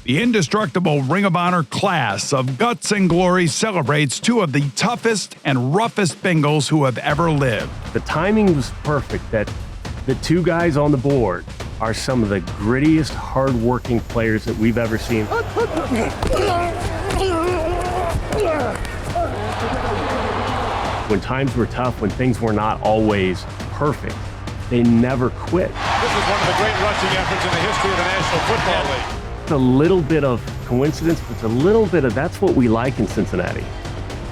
The indestructible Ring of Honor class of Guts and Glory celebrates two of the toughest and roughest Bengals who have ever lived. The timing was perfect that the two guys on the board are some of the grittiest, hard-working players that we've ever seen. When times were tough, when things were not always perfect, they never quit. This is one of the great rushing efforts in the history of the National Football League. It's a little bit of coincidence, but it's a little bit of that's what we like in Cincinnati.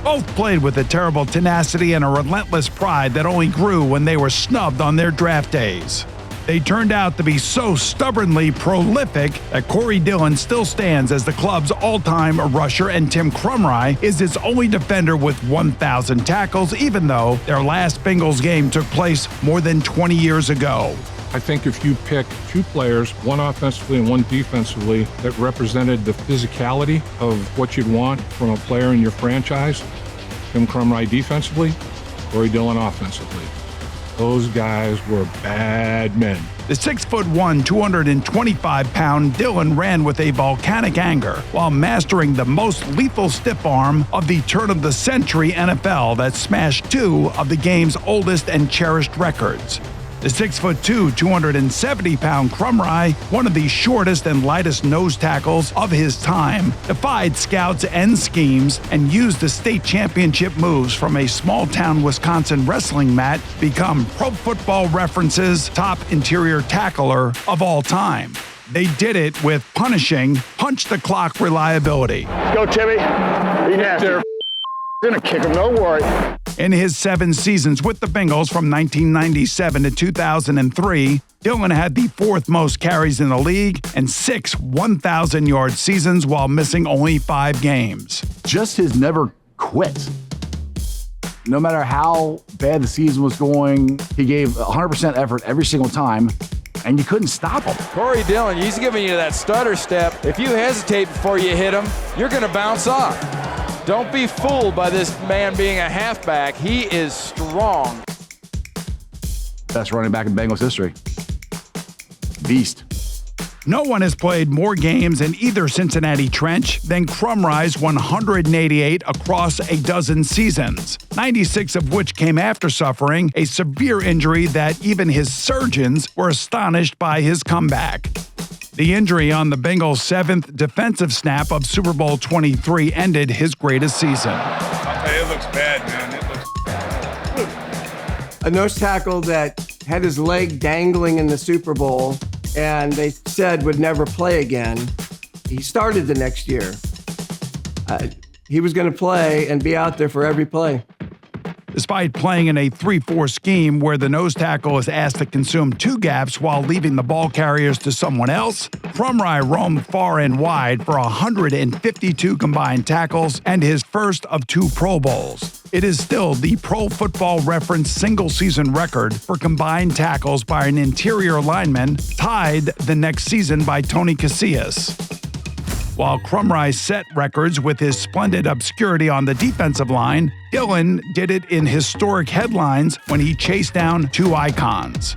Both played with a terrible tenacity and a relentless pride that only grew when they were snubbed on their draft days. They turned out to be so stubbornly prolific that Corey Dillon still stands as the club's all-time rusher, and Tim Krumrie is its only defender with 1,000 tackles, even though their last Bengals game took place more than 20 years ago. I think if you pick two players, one offensively and one defensively, that represented the physicality of what you'd want from a player in your franchise, Tim Krumrie defensively, Corey Dillon offensively. Those guys were bad men. The 6'1", 225-pound Dillon ran with a volcanic anger while mastering the most lethal stiff arm of the turn-of-the-century NFL that smashed two of the game's oldest and cherished records. The 6'2", 270-pound Krumrie, one of the shortest and lightest nose tackles of his time, defied scouts and schemes and used the state championship moves from a small-town Wisconsin wrestling mat to become Pro Football Reference's top interior tackler of all time. They did it with punishing, punch-the-clock reliability. Go, Timmy. Be nasty. Gonna kick him, don't worry. In his 7 seasons with the Bengals from 1997 to 2003, Dillon had the 4th most carries in the league and 6 1,000-yard seasons while missing only 5 games. Just his never quit. No matter how bad the season was going, he gave 100% effort every single time, and you couldn't stop him. Corey Dillon, he's giving you that stutter step. If you hesitate before you hit him, you're going to bounce off. Don't be fooled by this man being a halfback. He is strong. Best running back in Bengals history. Beast. No one has played more games in either Cincinnati trench than Krumrie's 188 across a dozen seasons, 96 of which came after suffering a severe injury that even his surgeons were astonished by his comeback. The injury on the Bengals' 7th defensive snap of Super Bowl 23 ended his greatest season. It looks bad, man. It looks... A nose tackle that had his leg dangling in the Super Bowl and they said would never play again. He started the next year. He was going to play and be out there for every play. Despite playing in a 3-4 scheme where the nose tackle is asked to consume 2 gaps while leaving the ball carriers to someone else, Krumrie roamed far and wide for 152 combined tackles and his first of 2 Pro Bowls. It is still the Pro Football Reference single-season record for combined tackles by an interior lineman, tied the next season by Tony Casillas. While Krumrie set records with his splendid obscurity on the defensive line, Dillon did it in historic headlines when he chased down 2 icons.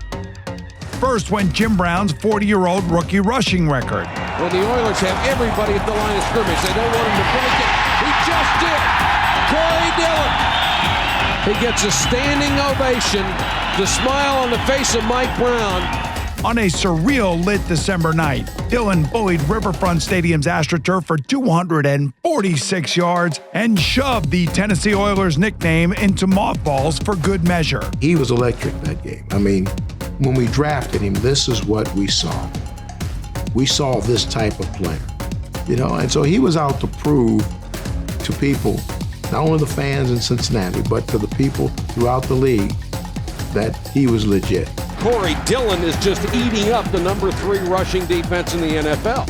First went Jim Brown's 40-year-old rookie rushing record. When the Oilers have everybody at the line of scrimmage, they don't want him to break it. He just did. Corey Dillon. He gets a standing ovation, the smile on the face of Mike Brown. On a surreal lit December night, Dillon bullied Riverfront Stadium's AstroTurf for 246 yards and shoved the Tennessee Oilers nickname into mothballs for good measure. He was electric that game. I mean, when we drafted him, this is what we saw. We saw this type of player, and so he was out to prove to people, not only the fans in Cincinnati, but to the people throughout the league, that he was legit. Corey Dillon is just eating up the number 3 rushing defense in the NFL.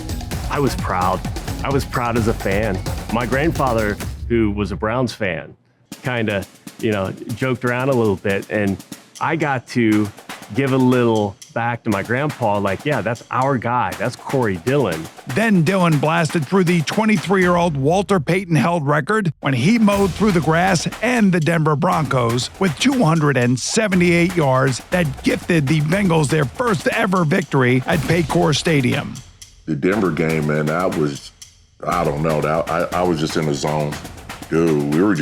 I was proud. I was proud as a fan. My grandfather, who was a Browns fan, kind of, joked around a little bit, and I got to give a little back to my grandpa, like, yeah, that's our guy. That's Corey Dillon. Then Dillon blasted through the 23-year-old Walter Payton held record when he mowed through the grass and the Denver Broncos with 278 yards that gifted the Bengals their first ever victory at Paycor Stadium. The Denver game, man, I don't know. I was just in the zone. Dude, we were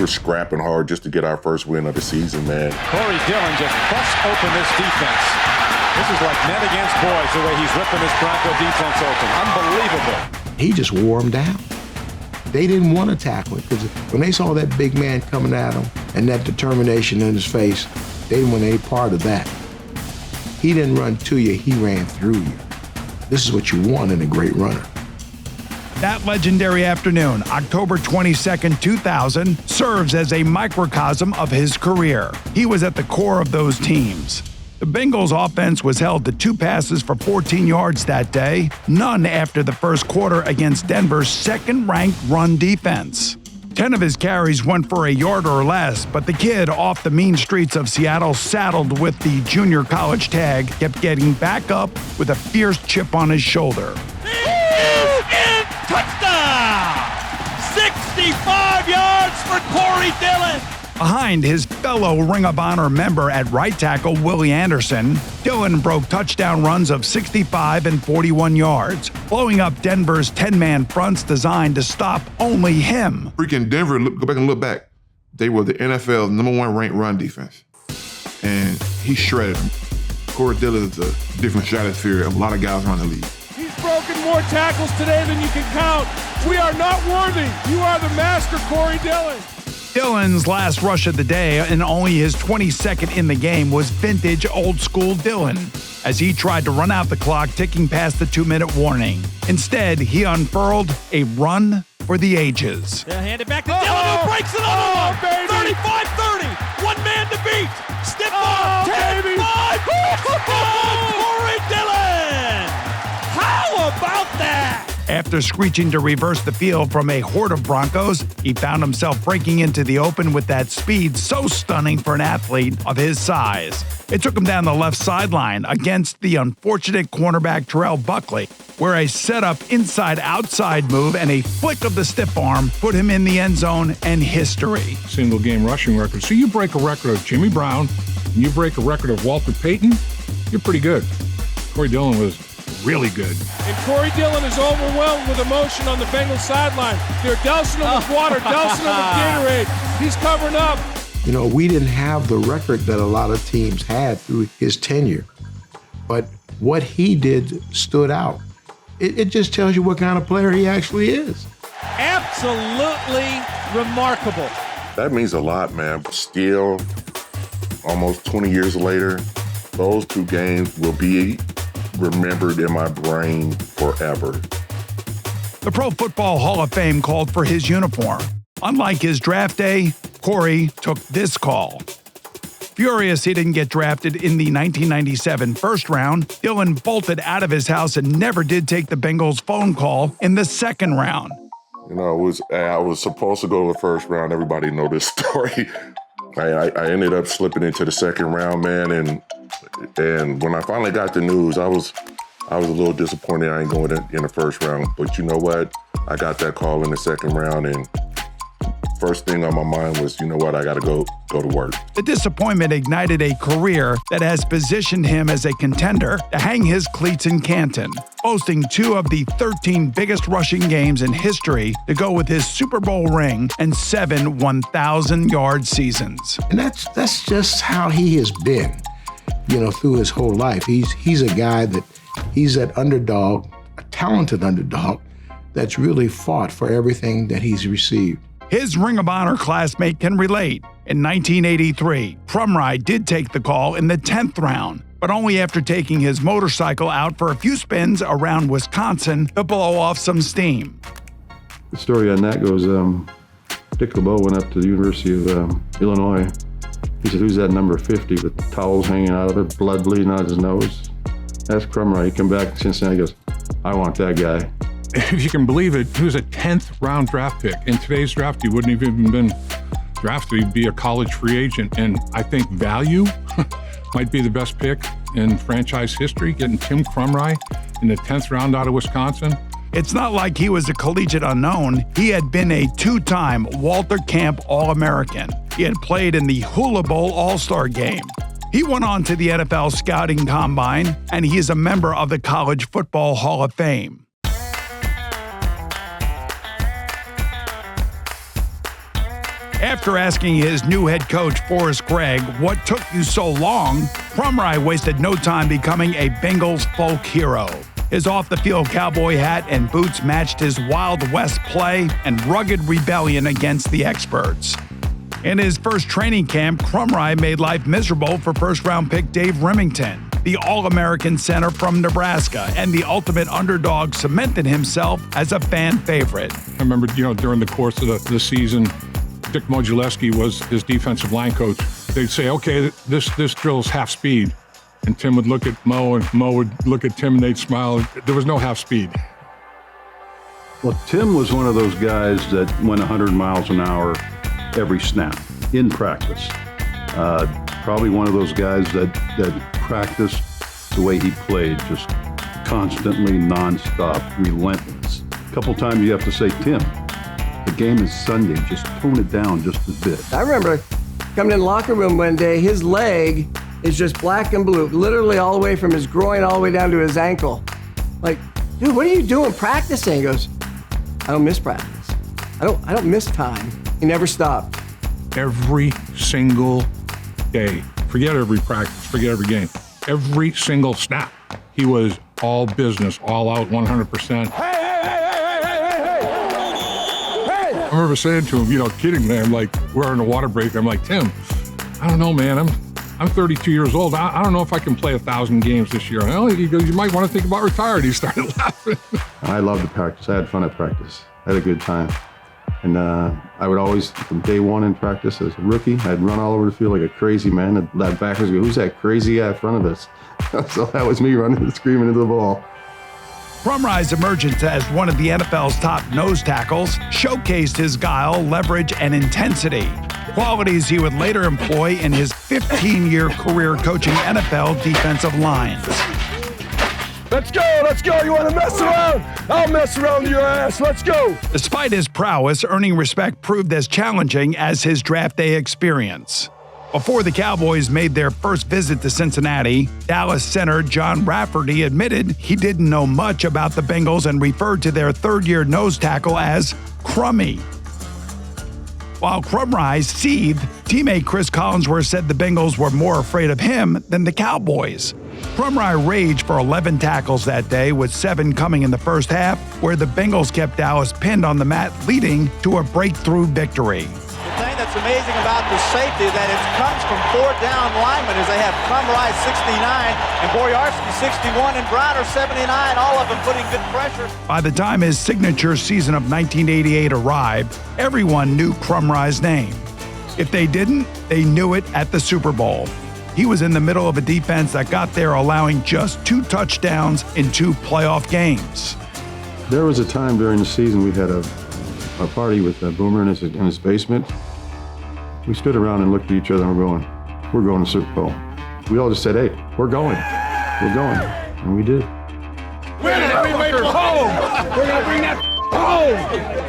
scrapping hard just to get our first win of the season, man. Corey Dillon just busts open this defense. This is like men against boys, the way he's ripping this Bronco defense open. Unbelievable. He just wore them down. They didn't want to tackle it because when they saw that big man coming at them and that determination in his face, they didn't want any part of that. He didn't run to you, he ran through you. This is what you want in a great runner. That legendary afternoon, October 22nd, 2000, serves as a microcosm of his career. He was at the core of those teams. The Bengals offense was held to 2 passes for 14 yards that day, none after the first quarter against Denver's second-ranked run defense. 10 of his carries went for a yard or less, but the kid off the mean streets of Seattle, saddled with the junior college tag, kept getting back up with a fierce chip on his shoulder. Touchdown! 65 yards for Corey Dillon. Behind his fellow Ring of Honor member at right tackle Willie Anderson, Dillon broke touchdown runs of 65 and 41 yards, blowing up Denver's 10-man fronts designed to stop only him. Freaking Denver, go back and look back. They were the NFL's #1 ranked run defense, and he shredded them. Corey Dillon is a different stratosphere of a lot of guys around the league. He's broken more tackles today than you can count. We are not worthy. You are the master, Corey Dillon. Dillon's last rush of the day, and only his 22nd in the game, was vintage old-school Dillon, as he tried to run out the clock ticking past the 2-minute warning. Instead, he unfurled a run for the ages. They'll hand it back to Dillon, who breaks another one. 35-30, one man to beat. Stiff arm, 10-5. Corey Dillon! How about that? After screeching to reverse the field from a horde of Broncos, he found himself breaking into the open with that speed so stunning for an athlete of his size. It took him down the left sideline against the unfortunate cornerback Terrell Buckley, where a setup inside-outside move and a flick of the stiff arm put him in the end zone and history. Single game rushing record. So you break a record of Jimmy Brown, and you break a record of Walter Payton, you're pretty good. Corey Dillon was really good. And Corey Dillon is overwhelmed with emotion on the Bengals sideline. They're dousing him with water, dousing him with Gatorade. He's covering up. You know, we didn't have the record that a lot of teams had through his tenure. But what he did stood out. It just tells you what kind of player he actually is. Absolutely remarkable. That means a lot, man. Still, almost 20 years later, those 2 games will be remembered in my brain forever. The Pro Football Hall of Fame called for his uniform. Unlike his draft day, Corey took this call. Furious he didn't get drafted in the 1997 first round, Dillon bolted out of his house and never did take the Bengals' phone call in the second round. You know, I was supposed to go to the first round. Everybody know this story. I ended up slipping into the second round, man, and when I finally got the news, I was a little disappointed I ain't going in the first round. But you know what? I got that call in the second round, and first thing on my mind was, you know what? I got to go to work. The disappointment ignited a career that has positioned him as a contender to hang his cleats in Canton, boasting 2 of the 13 biggest rushing games in history to go with his Super Bowl ring and 7 1,000-yard seasons. And that's just how he has been, you know, through his whole life. He's a guy he's that underdog, a talented underdog, that's really fought for everything that he's received. His Ring of Honor classmate can relate. In 1983, Krumrie did take the call in the 10th round, but only after taking his motorcycle out for a few spins around Wisconsin to blow off some steam. The story on that goes, Dick LeBeau went up to the University of Illinois. He said, "Who's that number 50 with the towels hanging out of it, blood bleeding out his nose?" That's Krumrie. He come back to Cincinnati, goes, "I want that guy." If you can believe it, he was a 10th round draft pick. In today's draft, he wouldn't have even been drafted. He'd be a college free agent. And I think value might be the best pick in franchise history, getting Tim Krumrie in the 10th round out of Wisconsin. It's not like he was a collegiate unknown. He had been a 2-time Walter Camp All-American. He had played in the Hula Bowl All-Star Game. He went on to the NFL Scouting Combine, and he is a member of the College Football Hall of Fame. After asking his new head coach, Forrest Gregg, what took you so long, Krumrie wasted no time becoming a Bengals folk hero. His off-the-field cowboy hat and boots matched his Wild West play and rugged rebellion against the experts. In his first training camp, Krumrie made life miserable for first-round pick Dave Remington. The All-American center from Nebraska and the ultimate underdog cemented himself as a fan favorite. I remember, during the course of the season, Dick Modulewski was his defensive line coach. They'd say, okay, this drill's half speed. And Tim would look at Mo, and Mo would look at Tim, and they'd smile. There was no half speed. Well, Tim was one of those guys that went 100 miles an hour every snap in practice. Probably one of those guys that practiced the way he played, just constantly, nonstop, relentless. A couple times you have to say, Tim, the game is Sunday, just tone it down just a bit. I remember coming in the locker room one day, his leg is just black and blue, literally all the way from his groin all the way down to his ankle. Like, dude, what are you doing practicing? He goes, I don't miss practice. I don't miss time. He never stopped. Every single day. Forget every practice, forget every game. Every single snap. He was all business, all out, 100%. I remember saying to him, kidding me, I'm like, we're in a water break. I'm like, Tim, I don't know, man. I'm 32 years old. I don't know if I can play 1,000 games this year. He goes, you might want to think about retiring. He started laughing. I loved the practice. I had fun at practice. I had a good time. And I would always, from day one in practice as a rookie, I'd run all over the field like a crazy man. And that backers would go, who's that crazy guy in front of us? So that was me running and screaming into the ball. Krumrie's emergence as one of the NFL's top nose tackles showcased his guile, leverage, and intensity, qualities he would later employ in his 15-year career coaching NFL defensive lines. Let's go. You want to mess around? I'll mess around your ass. Let's go. Despite his prowess, earning respect proved as challenging as his draft day experience. Before the Cowboys made their first visit to Cincinnati, Dallas center John Rafferty admitted he didn't know much about the Bengals and referred to their third-year nose tackle as Crummy. While Krumrie seethed, teammate Chris Collinsworth said the Bengals were more afraid of him than the Cowboys. Krumrie raged for 11 tackles that day, with 7 coming in the first half, where the Bengals kept Dallas pinned on the mat, leading to a breakthrough victory. The thing that's amazing about the safety that it comes from 4 down linemen is they have Krumrie 69 and Boyarsky 61 and Browder 79, all of them putting good pressure. By the time his signature season of 1988 arrived, everyone knew Krumrie's name. If they didn't, they knew it at the Super Bowl. He was in the middle of a defense that got there allowing just 2 touchdowns in 2 playoff games. There was a time during the season we had a party with Boomer in his basement. We stood around and looked at each other and we're going to Super Bowl. We all just said, hey, we're going. And we did. Win it, we made it home. We're going to bring that home.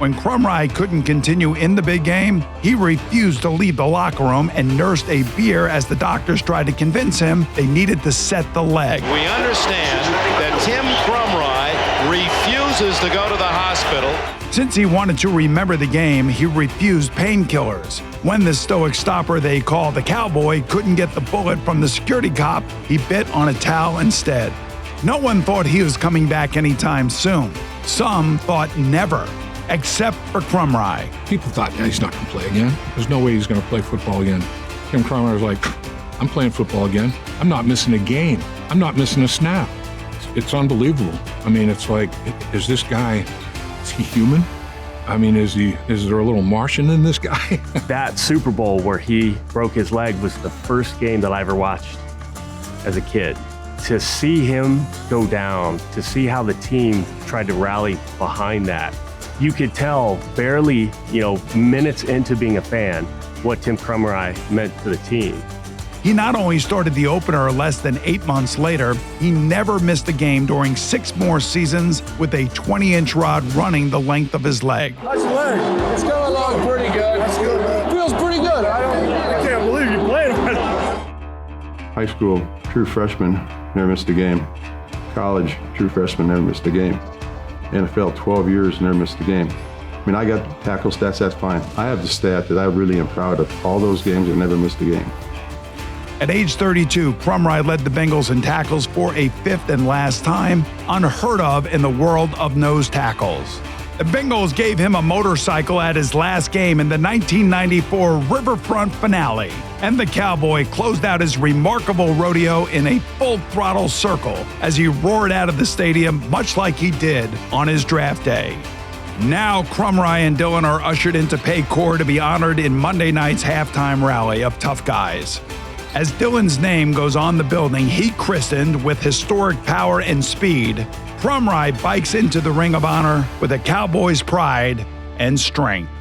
When Krumrie couldn't continue in the big game, he refused to leave the locker room and nursed a beer as the doctors tried to convince him they needed to set the leg. We understand that Tim Krumrie refuses to go to the hospital. Since he wanted to remember the game, he refused painkillers. When the stoic stopper they call the Cowboy couldn't get the bullet from the security cop, he bit on a towel instead. No one thought he was coming back anytime soon. Some thought never. Except for Krumrie. People thought, yeah, he's not going to play again. There's no way he's going to play football again. Tim Krumrie was like, I'm playing football again. I'm not missing a game. I'm not missing a snap. It's unbelievable. I mean, it's like, is this guy, is he human? I mean, is there a little Martian in this guy? That Super Bowl where he broke his leg was the first game that I ever watched as a kid. To see him go down, to see how the team tried to rally behind that, you could tell barely, minutes into being a fan, what Tim Krumrie meant to the team. He not only started the opener less than 8 months later, he never missed a game during 6 more seasons with a 20-inch rod running the length of his leg. How's your leg? It's going along pretty good. That's good, man. Feels pretty good. I can't believe you played with it. High school, true freshman, never missed a game. College, true freshman, never missed a game. NFL, 12 years, never missed a game. I mean, I got tackle stats, that's fine. I have the stat that I really am proud of. All those games and never missed a game. At age 32, Krumrie led the Bengals in tackles for a fifth and last time, unheard of in the world of nose tackles. The Bengals gave him a motorcycle at his last game in the 1994 Riverfront finale, and the Cowboy closed out his remarkable rodeo in a full-throttle circle as he roared out of the stadium much like he did on his draft day. Now Krumrie and Dillon are ushered into Paycor to be honored in Monday night's halftime rally of Tough Guys. As Dillon's name goes on the building he christened with historic power and speed, Krumrie bikes into the Ring of Honor with a Cowboy's pride and strength.